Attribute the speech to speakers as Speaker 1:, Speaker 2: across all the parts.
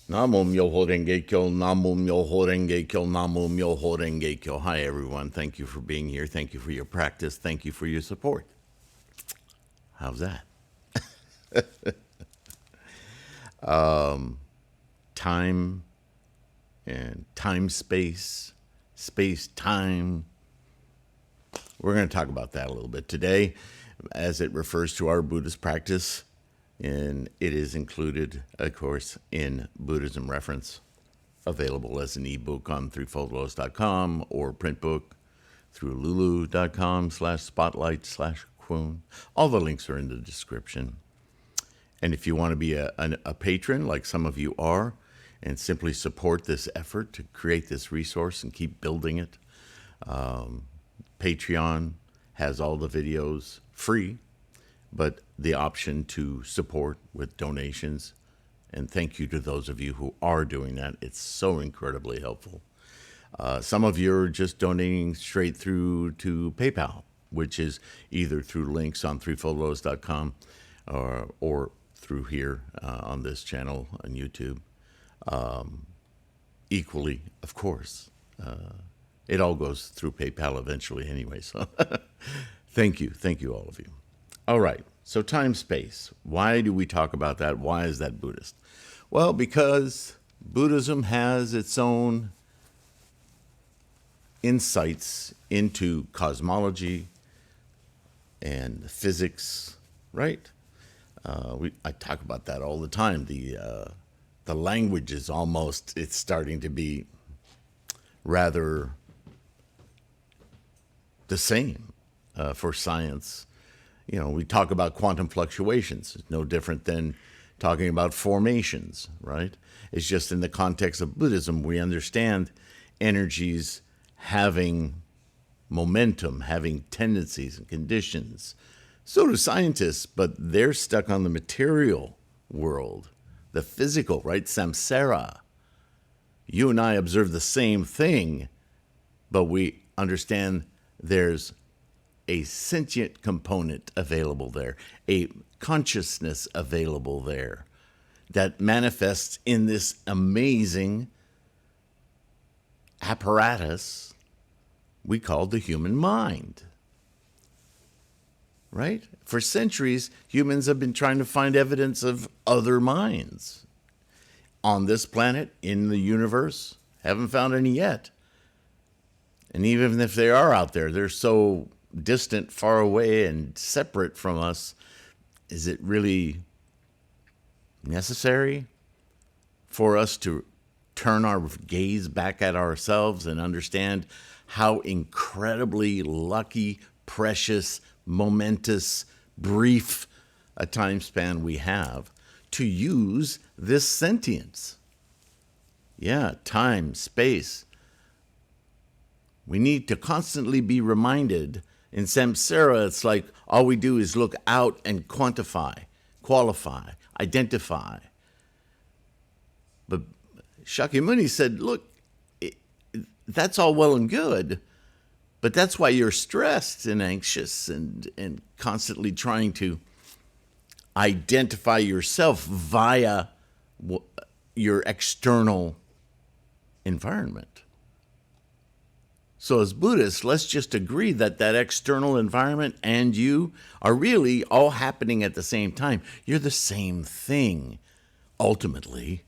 Speaker 1: Namo Myoho Renge Kyo, Namo Myoho Renge Kyo, Namo Myoho Renge Kyo. Hi, everyone. Thank you for being here. Thank you for your practice. Thank you for your support. How's that? Time and time space, space time. We're going to talk about that a little bit today as it refers to our Buddhist practice. And it is included, of course, in Buddhism Reference, available as an ebook on threefoldlotus.com or print book through lulu.com/spotlight/Kwun. All the links are in the description. And if you want to be a patron, like some of you are, and simply support this effort to create this resource and keep building it, Patreon has all the videos free, but the option to support with donations. And thank you to those of you who are doing that. It's so incredibly helpful. Some of you are just donating straight through to PayPal, which is either through links on threefoldlotus.com or through here on this channel on YouTube. Equally, of course. It all goes through PayPal eventually anyway. So thank you. Thank you, all of you. All right. So time space. Why do we talk about that? Why is that Buddhist? Well, because Buddhism has its own insights into cosmology and physics, right? I talk about that all the time. The language is almost, it's starting to be rather the same for science. You know, we talk about quantum fluctuations. It's no different than talking about formations, right? It's just in the context of Buddhism, we understand energies having momentum, having tendencies and conditions. So do scientists, but they're stuck on the material world, the physical, right? Samsara. You and I observe the same thing, but we understand there's a sentient component available there, a consciousness available there that manifests in this amazing apparatus we call the human mind. Right? For centuries, humans have been trying to find evidence of other minds on this planet, in the universe. Haven't found any yet. And even if they are out there, they're so distant, far away, and separate from us. Is it really necessary for us to turn our gaze back at ourselves and understand how incredibly lucky, precious, momentous, brief a time span we have to use this sentience? Yeah, time, space. We need to constantly be reminded. In samsara, it's like all we do is look out and quantify, qualify, identify. But Shakyamuni said, look, that's all well and good, but that's why you're stressed and anxious and constantly trying to identify yourself via your external environment. So as Buddhists, let's just agree that that external environment and you are really all happening at the same time. You're the same thing, ultimately.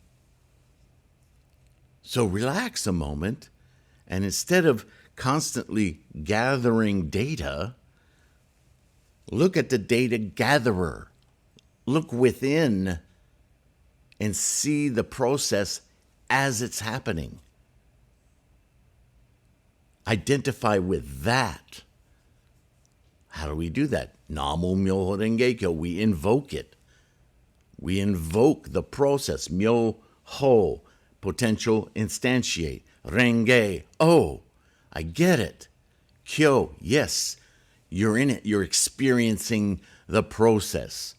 Speaker 1: So relax a moment, and instead of constantly gathering data, look at the data gatherer. Look within and see the process as it's happening. Identify with that. How do we do that? Namo Myoho Renge Kyo. We invoke it. We invoke the process. Myoho, potential instantiate. Renge, oh, I get it. Kyo, yes, you're in it. You're experiencing the process.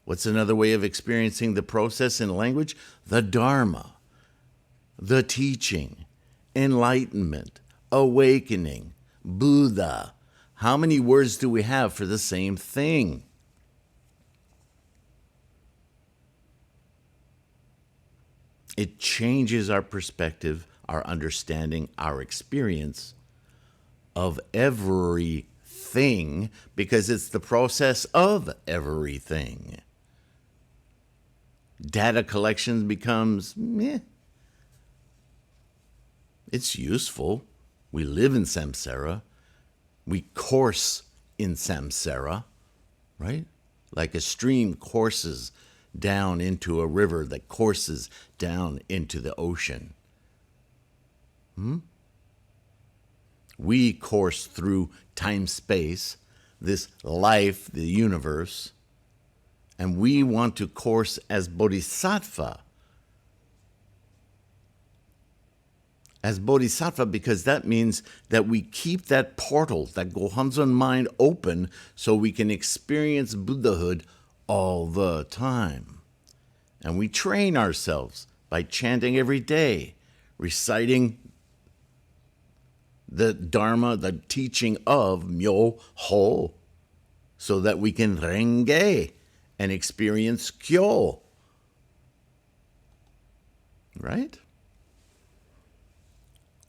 Speaker 1: What's another way of experiencing the process in language? The Dharma, the teaching, enlightenment, awakening, Buddha. How many words do we have for the same thing? It changes our perspective, our understanding, our experience of everything, because it's the process of everything. Data collection becomes meh. It's useful. We live in samsara. We course in samsara, right? Like a stream courses down into a river that courses down into the ocean. We course through time-space, this life, the universe, and we want to course as bodhisattva. As bodhisattva, because that means that we keep that portal, that Gohanzon mind open, so we can experience Buddhahood all the time. And we train ourselves by chanting every day, reciting the Dharma, the teaching of Myo Ho, so that we can Renge and experience Kyo. Right?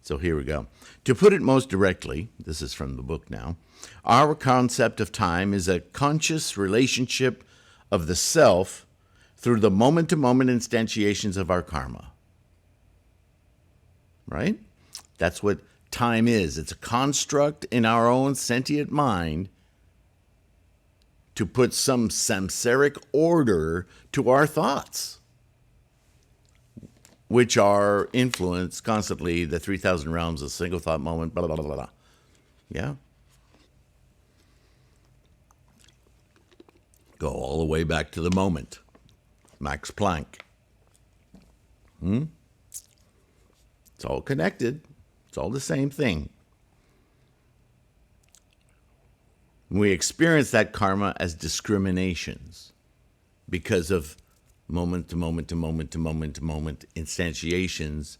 Speaker 1: So here we go. To put it most directly, this is from the book now, our concept of time is a conscious relationship of the self through the moment-to-moment instantiations of our karma. Right? That's what time is. It's a construct in our own sentient mind to put some samsaric order to our thoughts, which are influenced constantly, the 3,000 realms, a single thought moment, blah, blah, blah, blah, blah. Yeah? Go all the way back to the moment. Max Planck. It's all connected. It's all the same thing. We experience that karma as discriminations because of moment to moment to moment to moment to moment instantiations.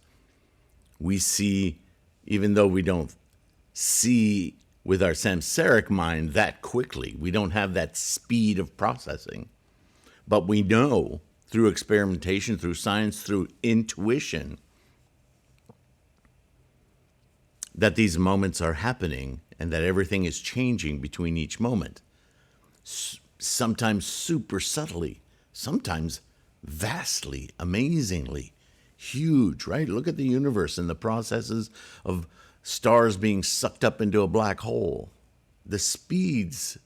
Speaker 1: We see, even though we don't see with our samsaric mind that quickly, we don't have that speed of processing, but we know through experimentation, through science, through intuition, that these moments are happening and that everything is changing between each moment. Sometimes super subtly, sometimes vastly, amazingly huge, right? Look at the universe and the processes of stars being sucked up into a black hole. The speeds.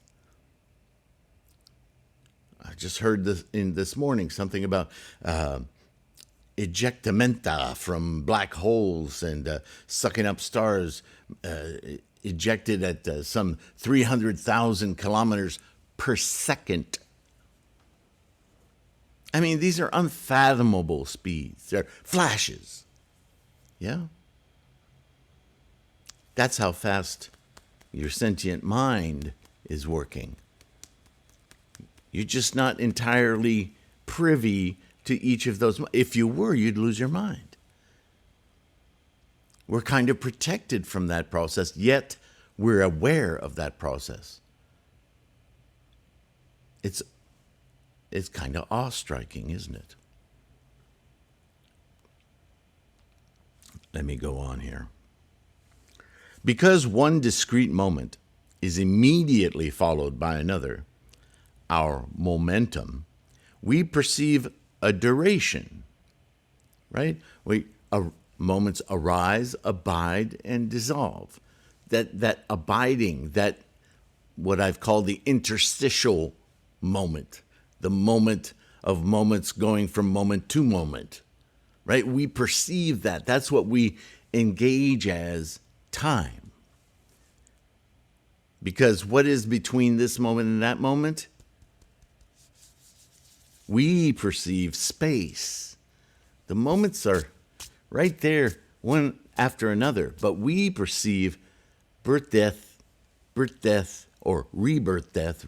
Speaker 1: I just heard this morning something about ejectamenta from black holes and sucking up stars ejected at some 300,000 kilometers per second. I mean, these are unfathomable speeds. They're flashes. Yeah? That's how fast your sentient mind is working. You're just not entirely privy to each of those. If you were, you'd lose your mind. We're kind of protected from that process, yet we're aware of that process. It's kind of awe-striking, isn't it? Let me go on here. Because one discrete moment is immediately followed by another, our momentum, we perceive a duration, right? Moments arise, abide, and dissolve. That abiding, that what I've called the interstitial moment, the moment of moments going from moment to moment, right? We perceive that. That's what we engage as time. Because what is between this moment and that moment? We perceive space. The moments are right there, one after another, but we perceive birth, death, or rebirth, death,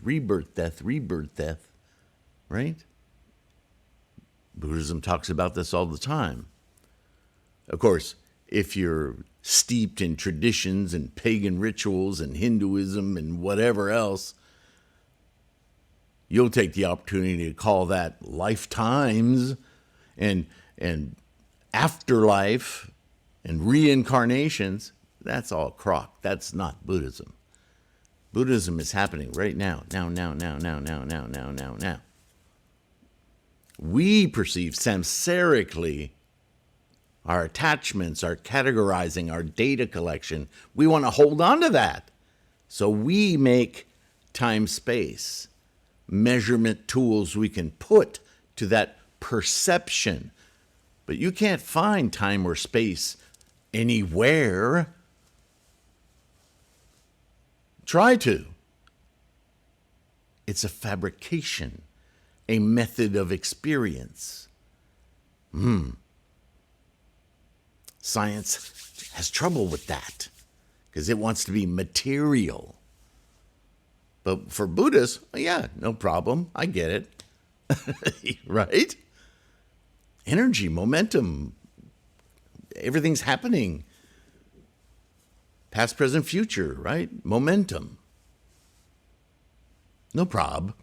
Speaker 1: right? Buddhism talks about this all the time. Of course, if you're steeped in traditions and pagan rituals and Hinduism and whatever else, you'll take the opportunity to call that lifetimes and afterlife and reincarnations, that's all crock. That's not Buddhism. Buddhism is happening right now. Now. We perceive samsarically our attachments, our categorizing, our data collection. We want to hold on to that. So we make time-space measurement tools we can put to that perception. But you can't find time or space anywhere. Try to. It's a fabrication, a method of experience. Science has trouble with that because it wants to be material. But for Buddhists, yeah, no problem. I get it. Right? Energy, momentum, everything's happening. Past, present, future, right? Momentum. No prob.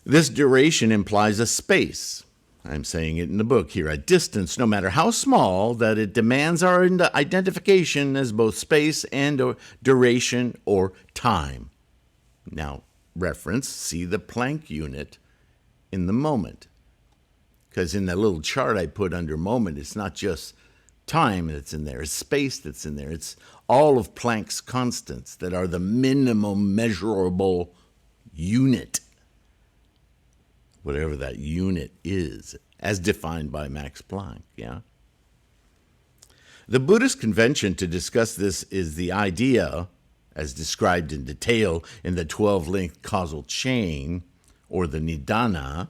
Speaker 1: This duration implies a space. I'm saying it in the book here, a distance, no matter how small, that it demands our identification as both space and duration or time. Now, reference, see the Planck unit in the moment. Because in that little chart I put under moment, it's not just time that's in there, it's space that's in there. It's all of Planck's constants that are the minimum measurable unit, whatever that unit is, as defined by Max Planck, yeah? The Buddhist convention to discuss this is the idea, as described in detail in the 12-link causal chain, or the Nidana,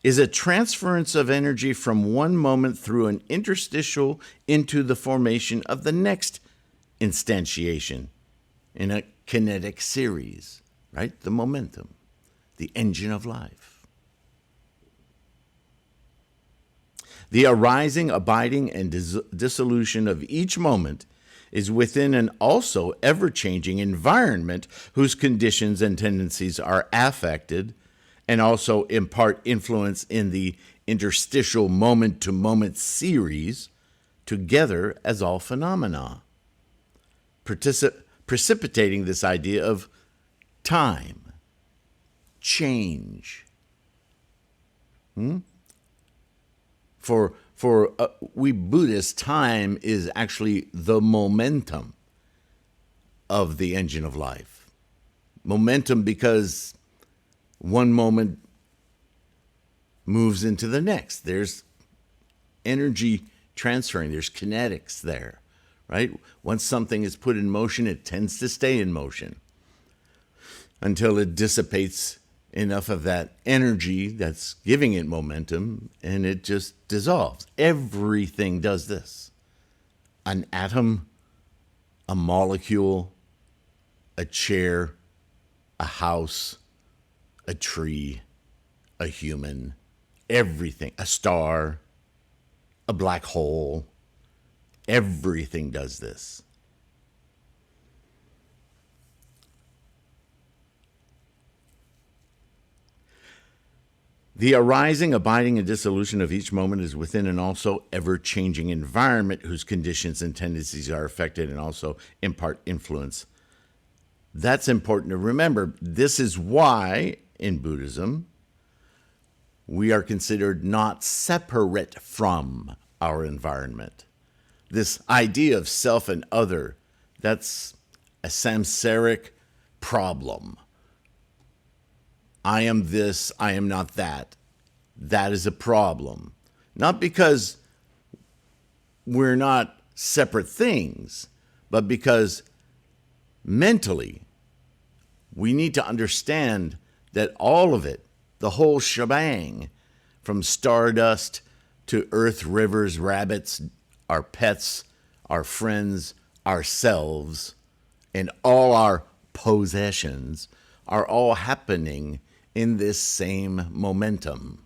Speaker 1: is a transference of energy from one moment through an interstitial into the formation of the next instantiation in a kinetic series, right? The momentum, the engine of life. The arising, abiding, and dissolution of each moment is within an also ever-changing environment whose conditions and tendencies are affected and also impart influence in the interstitial moment-to-moment series together as all phenomena, precipitating this idea of time, change. For we Buddhists, time is actually the momentum of the engine of life. Momentum because one moment moves into the next. There's energy transferring. There's kinetics there, right? Once something is put in motion, it tends to stay in motion until it dissipates enough of that energy that's giving it momentum, and it just dissolves. Everything does this. An atom, a molecule, a chair, a house, a tree, a human, everything, a star, a black hole, everything does this. The arising, abiding, and dissolution of each moment is within an also ever-changing environment whose conditions and tendencies are affected and also impart influence. That's important to remember. This is why, in Buddhism, we are considered not separate from our environment. This idea of self and other, that's a samsaric problem. I am this, I am not that. That is a problem. Not because we're not separate things, but because mentally we need to understand that all of it, the whole shebang, from stardust to earth, rivers, rabbits, our pets, our friends, ourselves, and all our possessions are all happening in this same momentum,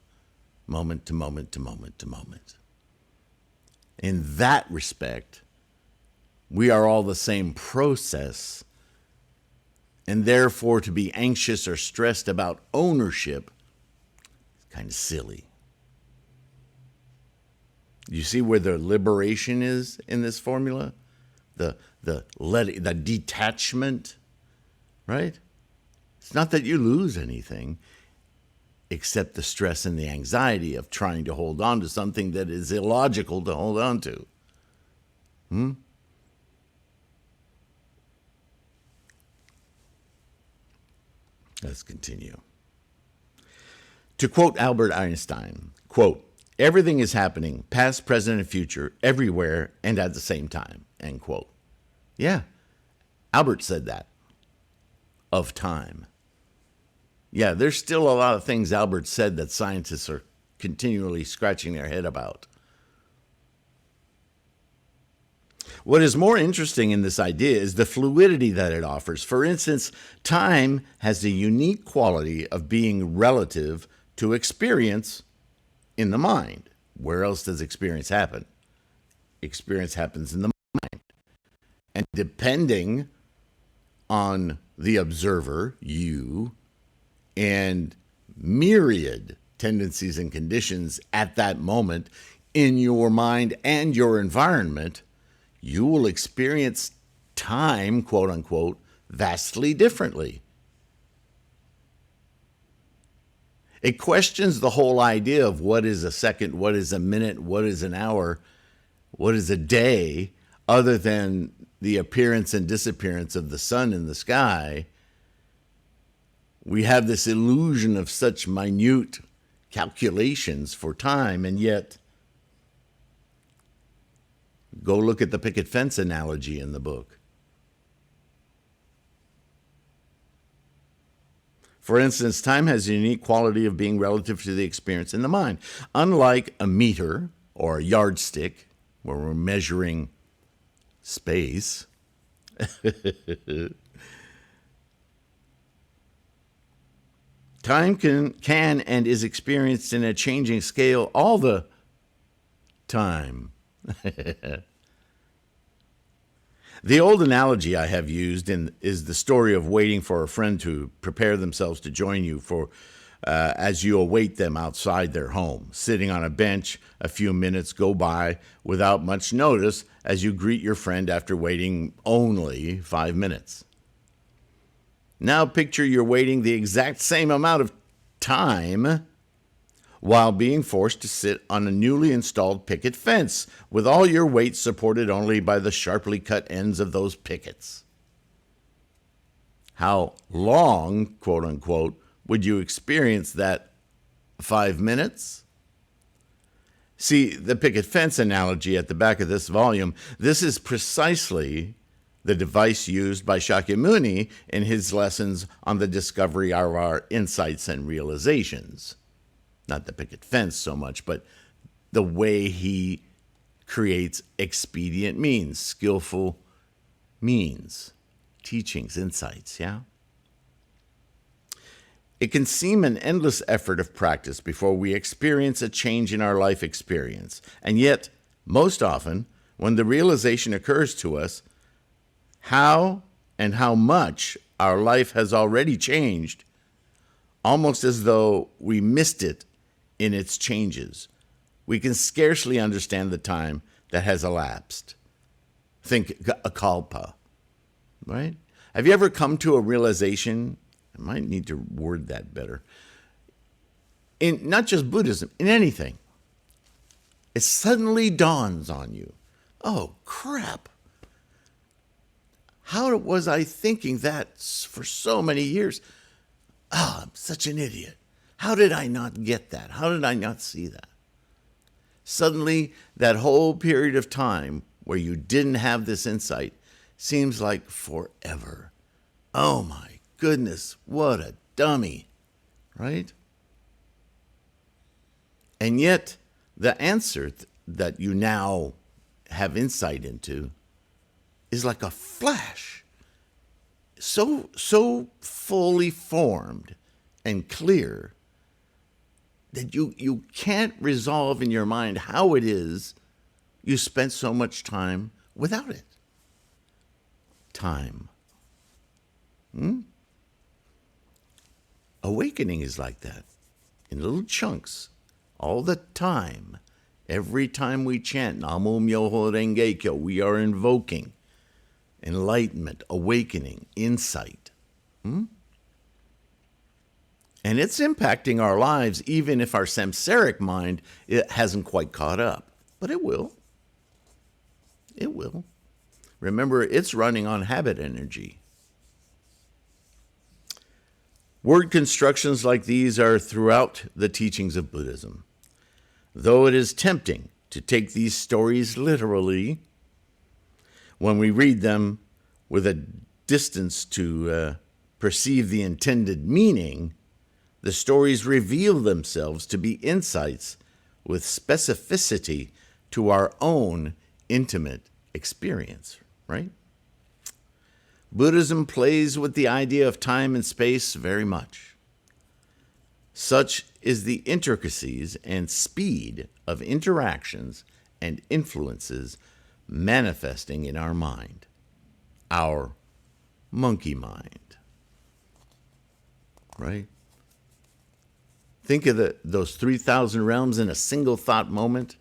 Speaker 1: moment to moment to moment to moment. In that respect, we are all the same process, and therefore to be anxious or stressed about ownership, Kind of silly. You see where the liberation is in this formula? The detachment, right? It's not that you lose anything, except the stress and the anxiety of trying to hold on to something that is illogical to hold on to. Let's continue. To quote Albert Einstein, quote, "Everything is happening, past, present, and future, everywhere and at the same time," end quote. Yeah, Albert said that, of time. Yeah, there's still a lot of things Albert said that scientists are continually scratching their head about. What is more interesting in this idea is the fluidity that it offers. For instance, time has the unique quality of being relative to experience in the mind. Where else does experience happen? Experience happens in the mind. And depending on the observer, you, and myriad tendencies and conditions at that moment in your mind and your environment, you will experience time, quote unquote, vastly differently. It questions the whole idea of what is a second, what is a minute, what is an hour, what is a day, other than the appearance and disappearance of the sun in the sky. We have this illusion of such minute calculations for time, and yet, go look at the picket fence analogy in the book. For instance, time has a unique quality of being relative to the experience in the mind. Unlike a meter or a yardstick, where we're measuring space, time can and is experienced in a changing scale all the time. The old analogy I have used is the story of waiting for a friend to prepare themselves to join you as you await them outside their home. Sitting on a bench, a few minutes go by without much notice as you greet your friend after waiting only 5 minutes. Now picture you're waiting the exact same amount of time while being forced to sit on a newly installed picket fence with all your weight supported only by the sharply cut ends of those pickets. How long, quote unquote, would you experience that 5 minutes? See, the picket fence analogy at the back of this volume, this is precisely the device used by Shakyamuni in his lessons on the discovery of our insights and realizations. Not the picket fence so much, but the way he creates expedient means, skillful means, teachings, insights, yeah? It can seem an endless effort of practice before we experience a change in our life experience. And yet, most often, when the realization occurs to us, how and how much our life has already changed, almost as though we missed it in its changes, we can scarcely understand the time that has elapsed. Think a kalpa, right? Have you ever come to a realization? I might need to word that better. In not just Buddhism, in anything, it suddenly dawns on you, oh crap, how was I thinking that for so many years? Oh, I'm such an idiot. How did I not get that? How did I not see that? Suddenly, that whole period of time where you didn't have this insight seems like forever. Oh my goodness, what a dummy, right? And yet, the answer that you now have insight into is like a flash, so fully formed and clear that you can't resolve in your mind how it is you spent so much time without it. Time. Awakening is like that. in little chunks all the time. Every time we chant Namo Myoho Renge Kyo, we are invoking enlightenment, awakening, insight. And it's impacting our lives even if our samsaric mind it hasn't quite caught up. But it will. It will. Remember, it's running on habit energy. Word constructions like these are throughout the teachings of Buddhism. Though it is tempting to take these stories literally, when we read them with a distance to perceive the intended meaning, the stories reveal themselves to be insights with specificity to our own intimate experience, right? Buddhism plays with the idea of time and space very much. Such is the intricacies and speed of interactions and influences manifesting in our mind, our monkey mind, right? Think of those 3,000 realms in a single thought moment.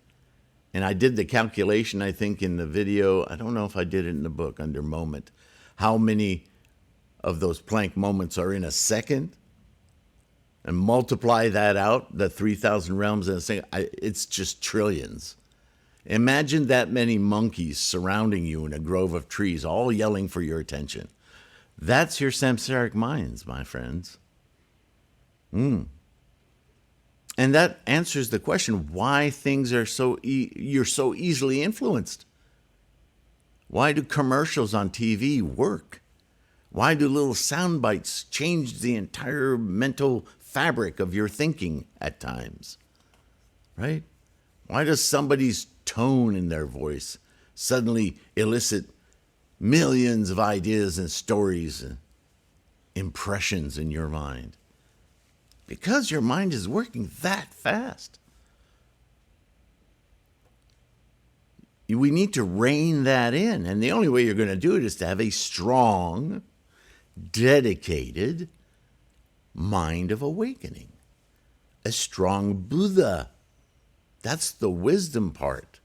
Speaker 1: And I did the calculation, I think, in the video. I don't know if I did it in the book under moment. How many of those Planck moments are in a second? And multiply that out, the 3,000 realms in a second. It's just trillions. Imagine that many monkeys surrounding you in a grove of trees, all yelling for your attention. That's your samsaric minds, my friends. And that answers the question why things are you're so easily influenced. Why do commercials on TV work? Why do little sound bites change the entire mental fabric of your thinking at times? Right? Why does somebody's tone in their voice suddenly elicit millions of ideas and stories and impressions in your mind? Because your mind is working that fast. We need to rein that in. And the only way you're going to do it is to have a strong, dedicated mind of awakening. A strong Buddha. That's the wisdom part.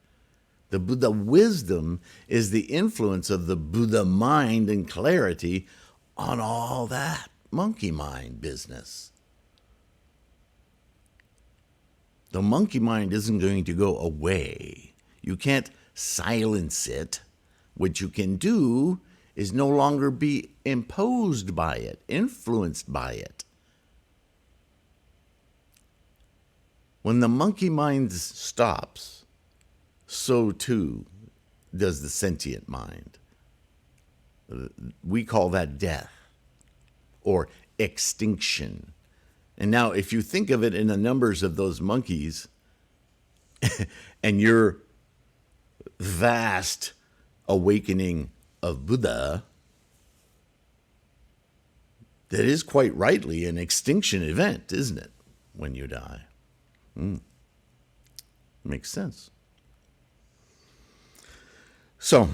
Speaker 1: The Buddha wisdom is the influence of the Buddha mind and clarity on all that monkey mind business. The monkey mind isn't going to go away. You can't silence it. What you can do is no longer be imposed by it, influenced by it. When the monkey mind stops, so too does the sentient mind. We call that death or extinction. And now, if you think of it in the numbers of those monkeys and your vast awakening of Buddha, that is quite rightly an extinction event, isn't it, when you die? Makes sense. So,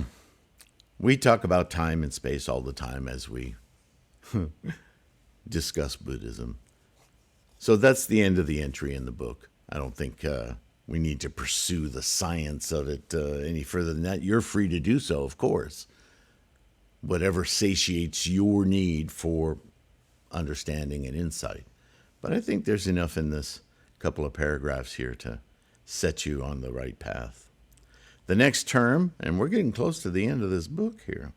Speaker 1: we talk about time and space all the time as we discuss Buddhism. So that's the end of the entry in the book. I don't think we need to pursue the science of it any further than that. You're free to do so, of course. Whatever satiates your need for understanding and insight. But I think there's enough in this couple of paragraphs here to set you on the right path. The next term, and we're getting close to the end of this book here.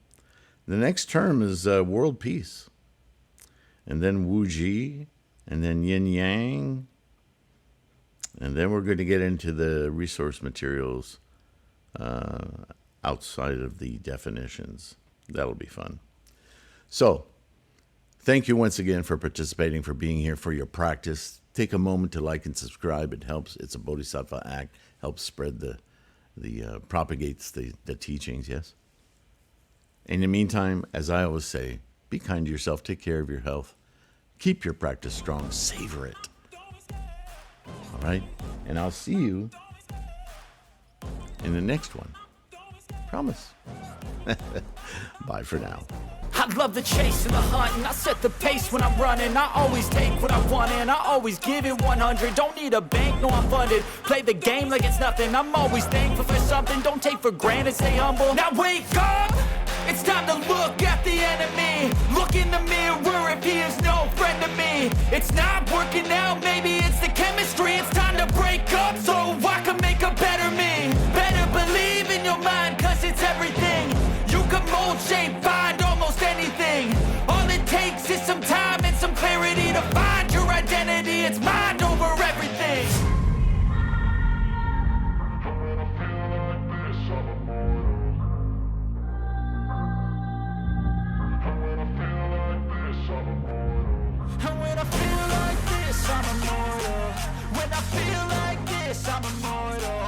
Speaker 1: The next term is world peace. And then Wu Ji, and then yin yang, and then we're going to get into the resource materials outside of the definitions. That'll be fun. So, thank you once again for participating, for being here, for your practice. Take a moment to like and subscribe. It helps. It's a bodhisattva act. Helps spread propagates the teachings, yes? In the meantime, as I always say, be kind to yourself. Take care of your health. Keep your practice strong. Savor it. All right? And I'll see you in the next one. Promise. Bye for now.
Speaker 2: I love the chase and the hunt, and I set the pace when I'm running. I always take what I want and I always give it 100. Don't need a bank, no I'm funded. Play the game like it's nothing. I'm always thankful for something. Don't take for granted, stay humble. Now wake up! It's time to look at the enemy. Look in the mirror if he is no friend to me. It's not working out, maybe it's the chemistry. It's time to break up so I can make a better me. Better believe in your mind, cause it's everything. You can mold, shape, find almost anything. All it takes is some time and some clarity to find your identity. It's mind over everything. And when I feel like this, I'm immortal. When I feel like this, I'm immortal.